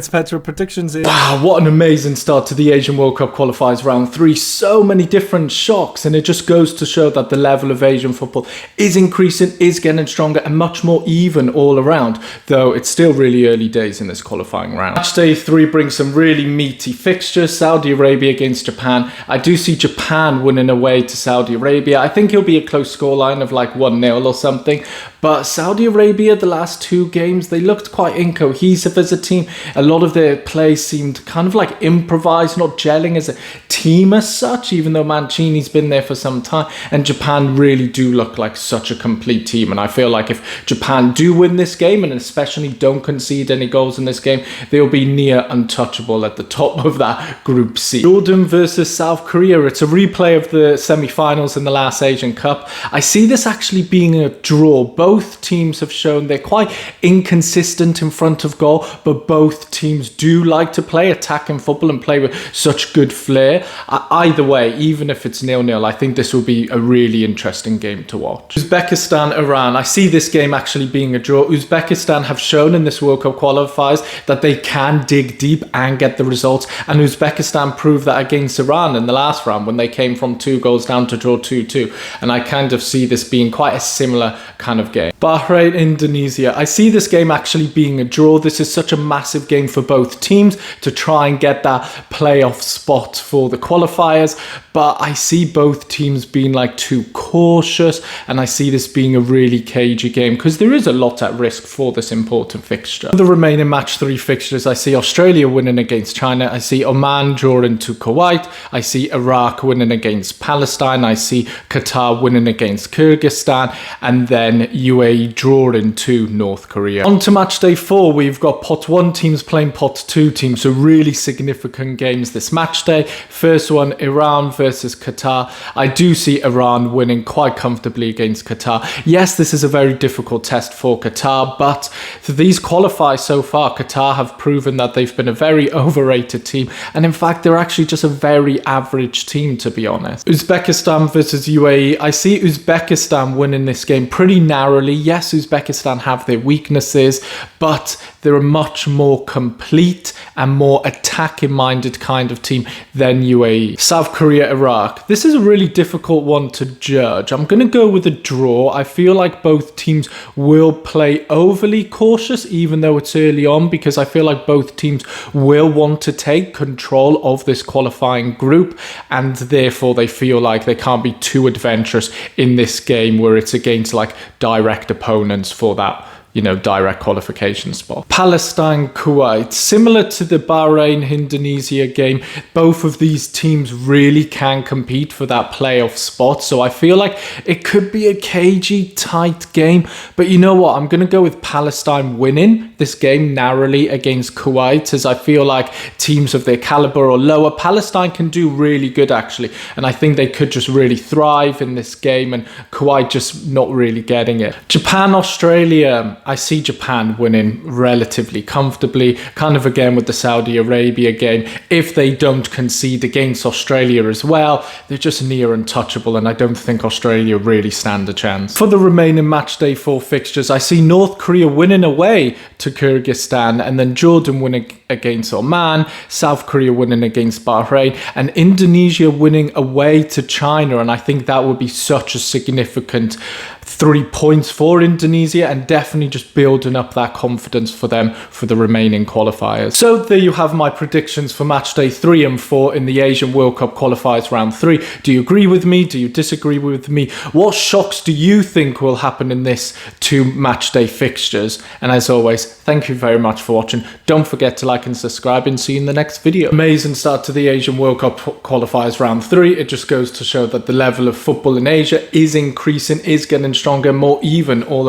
It's Petra predictions in. Wow, what an amazing start to the Asian World Cup qualifiers round 3. So many different shocks, and it just goes to show that the level of Asian football is increasing, is getting stronger, and much more even all around, though it's still really early days in this qualifying round. Matchday 3 brings some really meaty fixtures. Saudi Arabia against Japan. I do see Japan winning away to Saudi Arabia. I think it'll be a close scoreline of like 1-0 or something, but Saudi Arabia, the last 2 games, they looked quite incohesive as a team. A lot of their play seemed kind of like improvised, not gelling as a team as such, even though Mancini's been there for some time. And Japan really do look like such a complete team. And I feel like if Japan do win this game, and especially don't concede any goals in this game, they'll be near untouchable at the top of that Group C. Jordan versus South Korea. It's a replay of the semi-finals in the last Asian Cup. I see this actually being a draw. Both teams have shown they're quite inconsistent in front of goal, but both teams do like to play attacking football and play with such good flair. Either way, even if it's 0-0, I think this will be a really interesting game to watch. Uzbekistan, Iran. I see this game actually being a draw. Uzbekistan have shown in this World Cup qualifiers that they can dig deep and get the results, and Uzbekistan proved that against Iran in the last round when they came from 2 goals down to draw 2-2, and I kind of see this being quite a similar kind of game. Bahrain, Indonesia. I see this game actually being a draw. This is such a massive game for both teams to try and get that playoff spot for the qualifiers, but I see both teams being like too cautious, and I see this being a really cagey game because there is a lot at risk for this important fixture. The remaining match 3 fixtures, I see Australia winning against China, I see Oman drawing to Kuwait, I see Iraq winning against Palestine, I see Qatar winning against Kyrgyzstan, and then UAE drawing to North Korea. On to match day 4, we've got pot 1 teams playing pot 2 teams, so really significant games this match day. First one, Iran versus Qatar. I do see Iran winning quite comfortably against Qatar. Yes, this is a very difficult test for Qatar, but for these qualifiers so far, Qatar have proven that they've been a very overrated team, and in fact they're actually just a very average team, to be honest. Uzbekistan versus UAE. I see Uzbekistan winning this game pretty narrowly. Yes, Uzbekistan have their weaknesses, but they're a much more complete and more attacking minded kind of team than UAE. South Korea, Iraq. This is a really difficult one to judge. I'm going to go with a draw. I feel like both teams will play overly cautious even though it's early on, because I feel like both teams will want to take control of this qualifying group, and therefore they feel like they can't be too adventurous in this game where it's against like direct opponents for that, you know, direct qualification spot. Palestine, Kuwait. Similar to the Bahrain, Indonesia game, both of these teams really can compete for that playoff spot. So I feel like it could be a cagey, tight game. But you know what? I'm going to go with Palestine winning this game narrowly against Kuwait, as I feel like teams of their caliber or lower, Palestine can do really good actually. And I think they could just really thrive in this game, and Kuwait just not really getting it. Japan, Australia. I see Japan winning relatively comfortably, kind of again with the Saudi Arabia game. If they don't concede against Australia as well, they're just near untouchable, and I don't think Australia really stand a chance. For the remaining match day 4 fixtures, I see North Korea winning away to Kyrgyzstan, and then Jordan winning against Oman, South Korea winning against Bahrain, and Indonesia winning away to China. And I think that would be such a significant 3 points for Indonesia, and definitely just building up that confidence for them for the remaining qualifiers. So there you have my predictions for match day 3 and 4 in the Asian World Cup qualifiers round 3. Do you agree with me? Do you disagree with me? What shocks do you think will happen in this 2 match day fixtures? And as always, thank you very much for watching. Don't forget to like and subscribe, and see you in the next video. Amazing start to the Asian World Cup qualifiers round 3. It just goes to show that the level of football in Asia is increasing, is getting stronger, more even all around.